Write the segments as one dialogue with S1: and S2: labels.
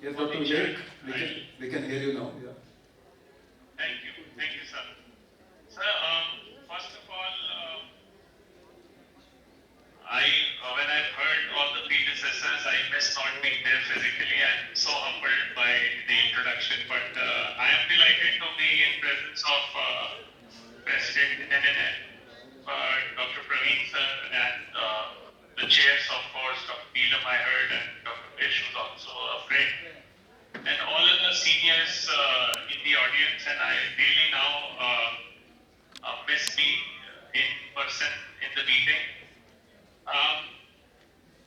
S1: Yes, Dr. Vivek, we can hear you now. Yeah.
S2: Thank you, sir. Sir, first of all, when I've heard all the predecessors, I missed not being there physically. I'm so humbled by the introduction, but I am delighted to be in presence of President NNF, Dr. Praveen sir, and the chairs, of course, Dr. Neelam I heard, and Dr. Pesh, who's also a friend, and all of the seniors in the audience. And I really now miss being in person in the meeting.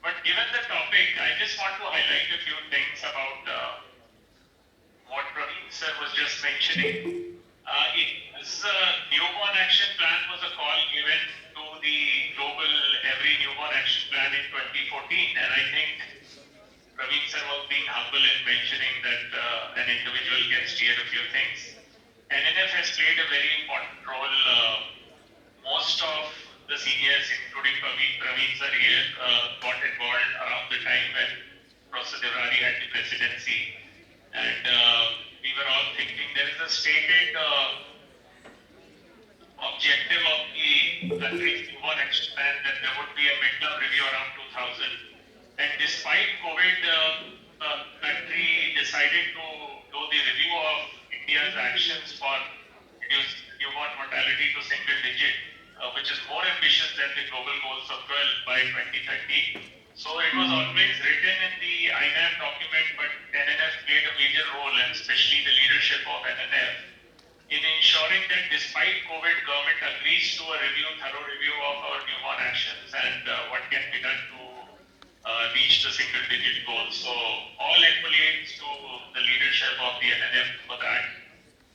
S2: But given the topic, I just want to highlight a few things about what Praveen sir was just mentioning. This newborn action plan was a call given to the global Every Newborn Action Plan in 2014, and I think Praveen sir was being humble in mentioning that an individual can steer a few things. NNF has played a very important role. Most of the seniors, including Praveen sir here, got involved around the time when Professor Devrari had the presidency. And we were all thinking there is a stated objective of the country's newborn action plan that there would be a midterm review around 2000. And despite COVID, the country decided to do the review of India's actions for reducing newborn mortality to single digit, which is more ambitious than the global goals of 12 by 2030. So it was always written in the INAM document, but NNF played a major role, and especially the leadership of NNF, in ensuring that despite COVID, government agrees to a thorough review of our newborn actions and what can be done to reach the single digit goal. So all accolades to the leadership of the NNF for that.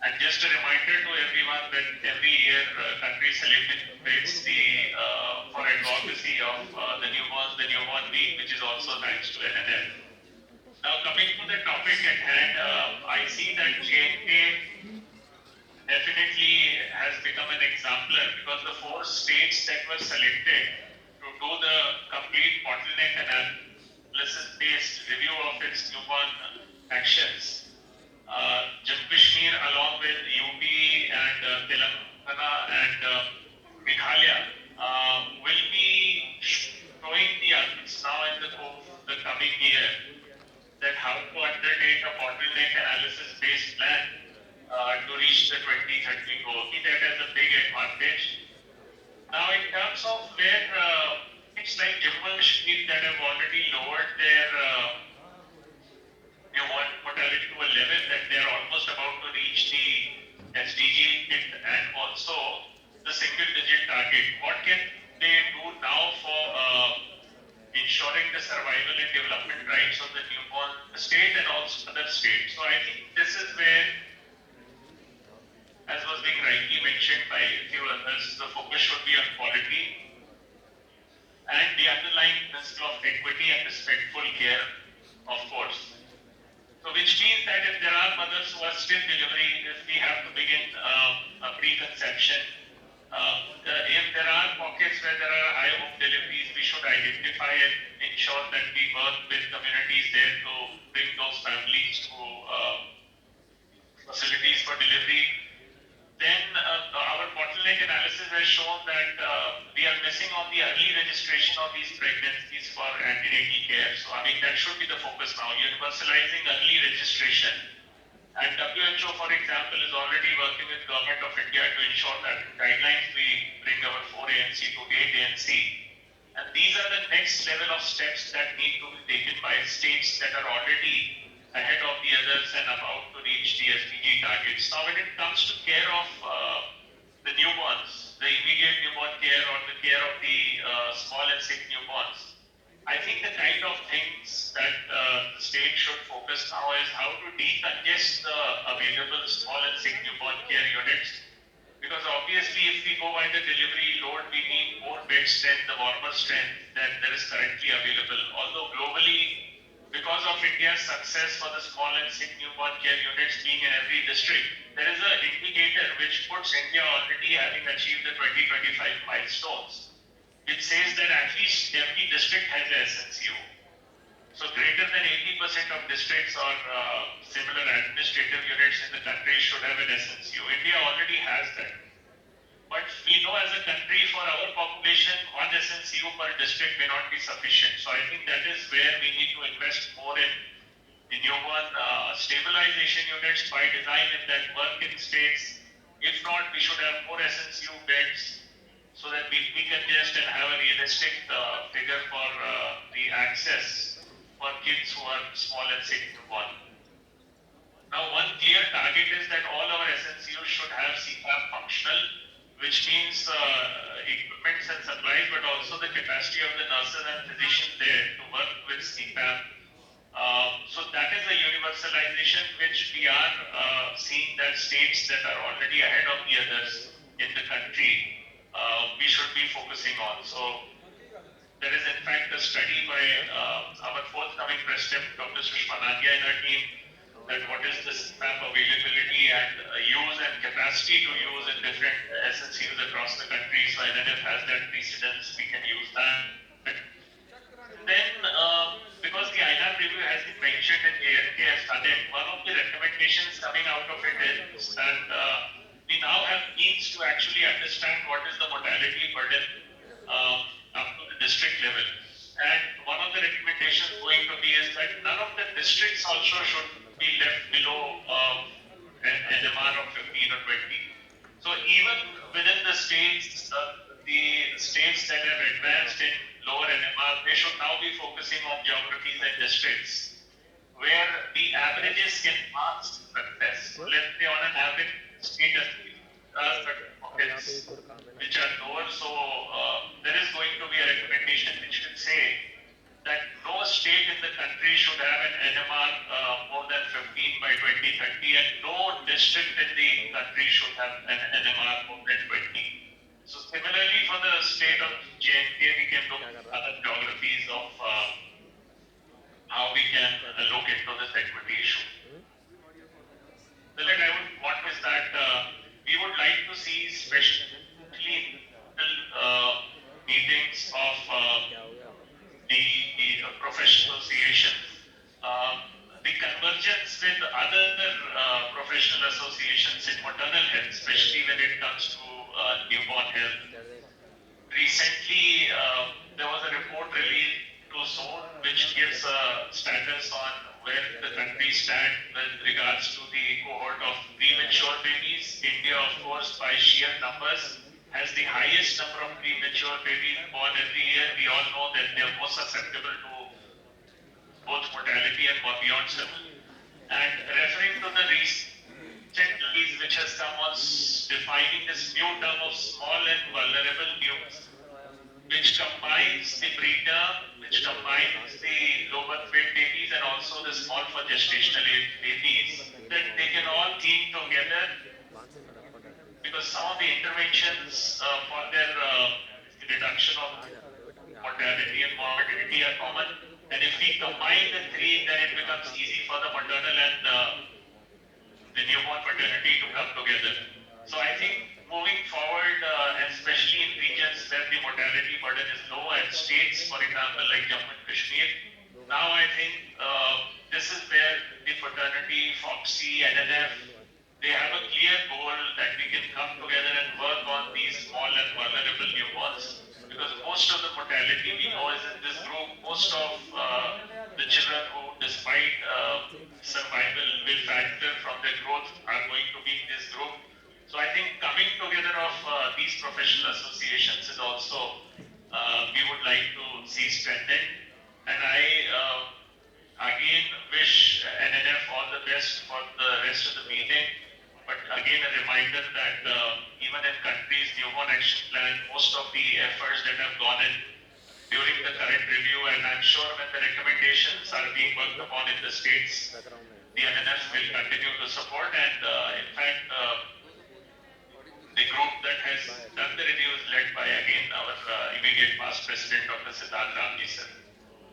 S2: And just a reminder to everyone that every year country celebrates the for advocacy of the newborn week, which is also thanks to NNF. Now coming to the topic at hand, I see that J&K definitely has become an exemplar because the 4 states that were selected to do the complete bottleneck analysis-based review of its newborn actions, Jammu-Kashmir along with UP and Telangana and Meghalaya will be showing the others now in the coming year that how to undertake a bottleneck analysis-based plan to reach the 2030 goal. That has a big advantage. Now, in terms of where it's like Jammu and Kashmir that have already lowered their newborn mortality to a level that they are almost about to reach the SDG and also the single-digit target. What can they do now for ensuring the survival and development rights of the newborn state and also other states? So I think this is where, as was being rightly mentioned by a few others, the focus should be on quality and the underlying principle of equity and respectful care, of course. So which means that if there are mothers who are still delivering, if we have to begin a preconception, if there are pockets where there are high home deliveries, we should identify and ensure that we work with communities there to bring those families to facilities for delivery. Then our bottleneck analysis has shown that we are missing on the early registration of these pregnancies for antenatal care. So I mean that should be the focus now, universalizing early registration. And WHO, for example, is already working with Government of India to ensure that guidelines we bring our 4ANC to 8ANC. And these are the next level of steps that need to be taken by states that are already ahead of the others and about to reach the SDG targets. Now, when it comes to care of the newborns, the immediate newborn care or the care of the small and sick newborns, I think the kind of things that the state should focus now is how to decongest the available small and sick newborn care units. Because obviously, if we go by the delivery load, we need more bed strength, the warmer strength than there is currently available. Although globally, because of India's success for the small and sick newborn care units being in every district, there is an indicator which puts India already having achieved the 2025 milestones. It says that at least every district has a SNCO. So greater than 80% of districts or similar administrative units in the country should have an SNCU. India already has that. But we know as a country for our population, one SNCU per district may not be sufficient. So I think that is where we need to invest more in the newborn stabilization units by design in that work in states. If not, we should have more SNCU beds so that we decongest and have a realistic figure for the access for kids who are small and sick newborn. Now, one clear target is that all our SNCUs should have CPAP functional, which means equipments and supplies, but also the capacity of the nurses and physicians there to work with CPAP. So that is a universalization which we are seeing that states that are already ahead of the others in the country, we should be focusing on. So there is in fact a study by our forthcoming president, Dr. Sushma Nadia and her team, that what is the CPAP availability and use and capacity to use in different SNCUs across the country. So NNF has that precedence, we can use that. Then, because the INAP review has been mentioned and J&K has started, one of the recommendations coming out of it is that we now have means to actually understand what is the mortality burden up to the district level. And one of the recommendations going to be is that none of the districts also should be left below an NMR of 15 or 20. So even within the states that have advanced in lower NMR, they should now be focusing on geographies and districts where the averages can pass success. So let's say on an average state pockets which are lower. So there is going to be a recommendation which should say that no state in the country should have an NMR more than 15 by 2030, and no district in the country should have an NMR more than 20. So similarly for the state of J&K, we can look at other geographies of how we can look into this equity issue. The thing I would want is that we would like to see especially meetings of the professional associations, the convergence with other professional associations in maternal health, especially when it comes to newborn health. Recently, there was a report released to Zone which gives a status on where the country stands with regards to the cohort of premature babies. India, of course, by sheer numbers, has the highest number of premature babies born every year. We all know that they are most susceptible to both mortality and beyond survival. And referring to the recent release which has come on defining this new term of small and vulnerable newts, which combines the preterm, which combines the low birth weight babies and also the small for gestational age babies, that they can all team together, because some of the interventions for their reduction of mortality and morbidity are common. And if we combine the three, then it becomes easy for the maternal and the newborn maternity to come together. So I think moving forward, especially in regions where the mortality burden is low, and states, for example, like Jammu and Kashmir, now I think this is where the fraternity, FOXY, NNF, they have a clear goal that we can come together and work on these small and vulnerable newborns. Because most of the mortality we know is in this group. Most of the children who, despite survival, will factor from their growth are going to be in this group. So I think coming together of these professional associations is also we would like to see strengthened. And I again wish NNF all the best for the rest of the meeting. But again, a reminder that even in countries' newborn action plan, most of the efforts that have gone in during the current review, and I'm sure when the recommendations are being worked upon in the states, the NNF will continue to support. And in fact, the group that has done the review is led by, again, our immediate past president, Dr. Siddharth Ramji sir.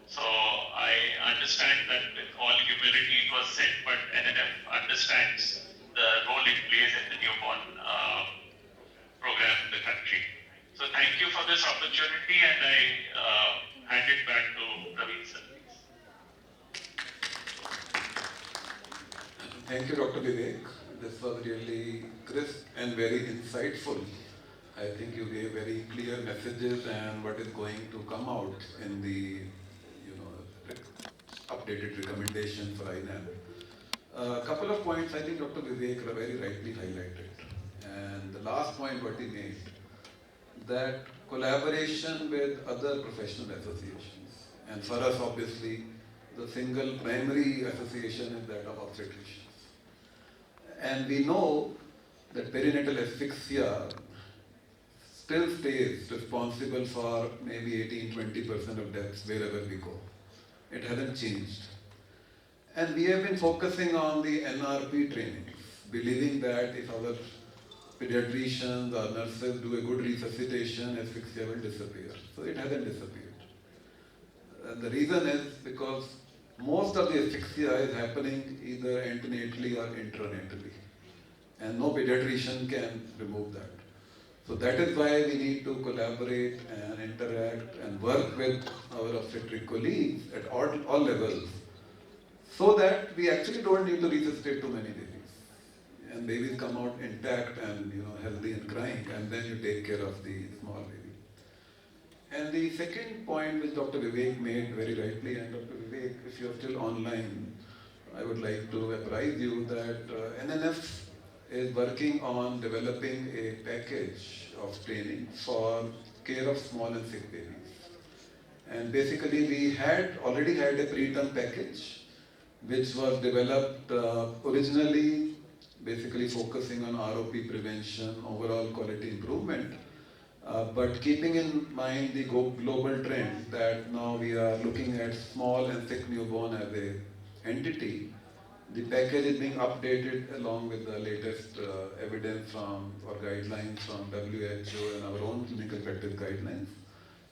S2: So I understand that with all humility it was said, but NNF understands the role it plays in the newborn program in the country. So thank you for this opportunity, and I hand it back to Praveen sir.
S1: Thank you, Dr. Vivek. This was really crisp and very insightful. I think you gave very clear messages and what is going to come out in the updated recommendation for INAM. A couple of points I think Dr. Vivek very rightly highlighted. And the last point what he made, that collaboration with other professional associations. And for us, obviously, the single primary association is that of obstetricians. And we know that perinatal asphyxia still stays responsible for maybe 18-20% of deaths wherever we go. It hasn't changed. And we have been focusing on the NRP trainings, believing that if our pediatricians or nurses do a good resuscitation, asphyxia will disappear. So it hasn't disappeared. And the reason is because most of the asphyxia is happening either antenatally or intranatally. And no pediatrician can remove that. So that is why we need to collaborate and interact and work with our obstetric colleagues at all levels, so that we actually don't need to resuscitate too many babies. And babies come out intact and healthy and crying, and then you take care of the small baby. And the second point which Dr. Vivek made very rightly, and Dr. Vivek, if you're still online, I would like to apprise you that NNF is working on developing a package of training for care of small and sick babies. And basically we already had a preterm package which was developed originally basically focusing on ROP prevention, overall quality improvement, but keeping in mind the global trend that now we are looking at small and sick newborn as a entity. The package is being updated along with the latest evidence or guidelines from WHO and our own clinical practice guidelines.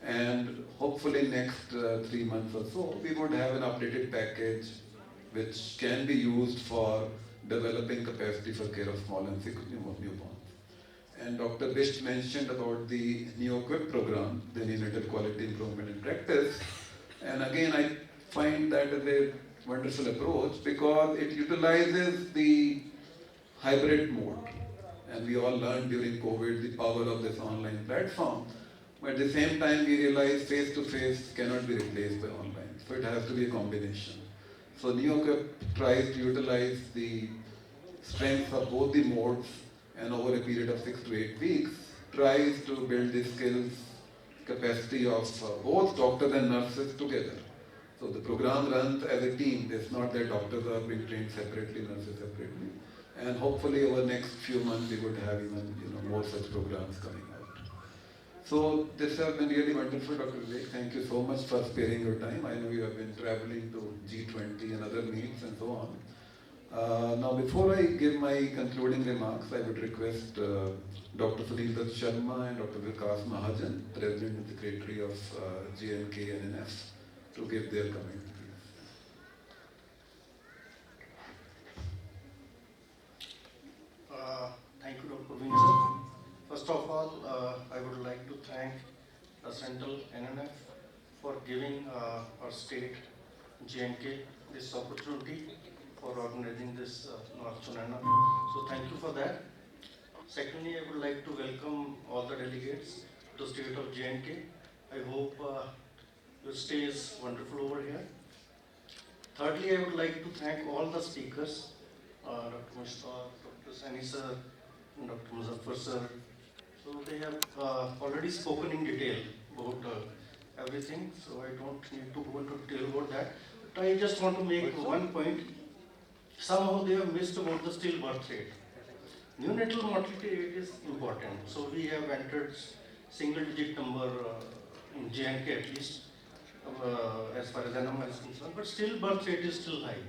S1: And hopefully next 3 months or so, we would have an updated package which can be used for developing capacity for care of small and sick newborns. And Dr. Bisht mentioned about the NeoQuip program, the Neonatal Quality Improvement in Practice. And again, I find that as a wonderful approach because it utilizes the hybrid mode. And we all learned during COVID the power of this online platform. But at the same time, we realize face-to-face cannot be replaced by online. So it has to be a combination. So NeoQuip tries to utilize the strengths of both the modes and over a period of 6 to 8 weeks, tries to build the skills, capacity of both doctors and nurses together. So the program runs as a team. It's not that doctors are being trained separately, nurses separately. And hopefully over the next few months we would have even more such programs coming out. So this has been really wonderful, Dr. Vivek. Thank you so much for sparing your time. I know you have been traveling to G20 and other meets and so on. Now before I give my concluding remarks, I would request Dr. Sunil Dutt Sharma and Dr. Vikas Mahajan, President and Secretary of J&K NNF, to give their comment, please.
S3: Thank you, Dr. Vincent. First of all, I would like to thank the Central NNF for giving our state, J&K, this opportunity for organizing this North Zone NNF. So thank you for that. Secondly, I would like to welcome all the delegates to the state of J&K. I hope your stay is wonderful over here. Thirdly, I would like to thank all the speakers, Dr. Mishra, Dr. Sani sir, and Dr. Muzaffar sir. So they have already spoken in detail about everything, so I don't need to go into detail about that. But I just want to make one point. Somehow they have missed about the stillbirth rate. Neonatal mortality rate is important. So we have entered single digit number in J&K at least, as far as NMR is concerned, but still birth rate is still high.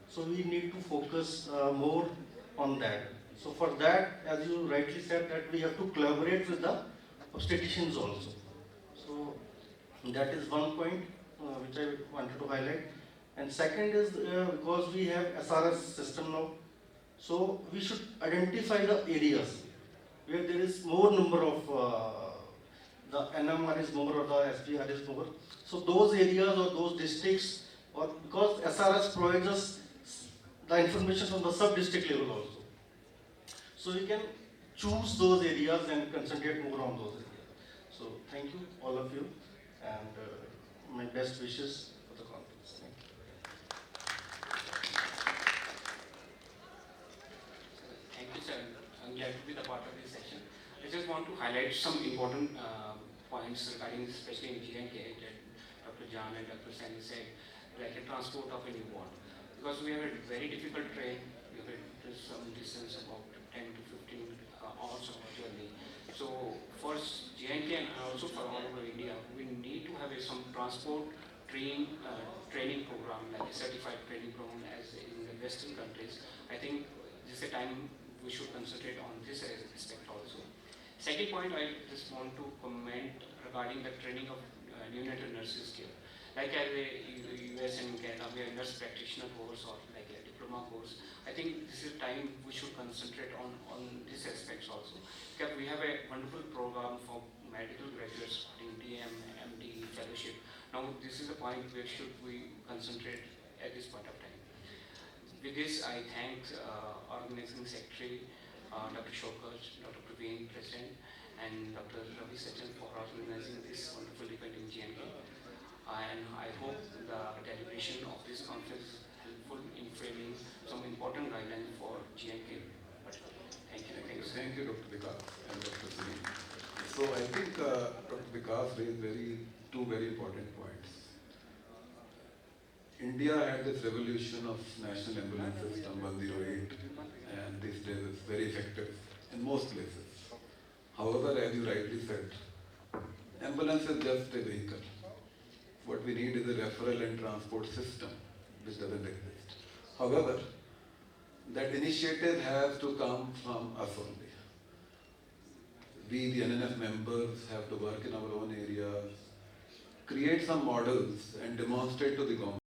S3: So we need to focus more on that. So for that, as you rightly said, that we have to collaborate with the obstetricians also. So that is one point which I wanted to highlight. And second is because we have SRS system now, so we should identify the areas where there is more number of the NMR is more or the SPR is more. So those areas or those districts, or because SRS provides us the information from the sub-district level also. So we can choose those areas and concentrate more on those areas. So thank you, all of you, and my best wishes for the conference. Thank you.
S4: Thank you, sir. I'm glad to be the part of this session. I just want to highlight some important points regarding, especially in J&K, that Dr. Jun and Dr. Sani said, like a transport of a newborn. Because we have a very difficult train, we have some distance about 10 to 15 hours of journey. So for J&K and also for all over India, we need to have some transport training program, like a certified training program as in the Western countries. I think this is a time we should concentrate on this aspect also. Second point, I just want to comment regarding the training of neonatal nurses here. Like as a US and Canada, we have a nurse practitioner course or like a diploma course. I think this is time we should concentrate on these aspects also. Because we have a wonderful program for medical graduates in DM, MD, fellowship. Now this is a point where should we concentrate at this point of time. With this, I thank Organizing Secretary, Dr. Shokat, Dr. Praveen, President, and Dr. Ravi Sachin for organizing this wonderful event in J&K. And I hope the deliberation of this conference is helpful in framing some important guidelines for J&K. Thank you.
S1: Thank you, Dr. Vikas and Dr. Sunil. So I think Dr. Vikas raised two very important points. India had this revolution of national ambulance system 108, and these days it's very effective in most places. However, as you rightly said, ambulance is just a vehicle. What we need is a referral and transport system, which doesn't exist. However, that initiative has to come from us only. We, the NNF members, have to work in our own areas, create some models and demonstrate to the government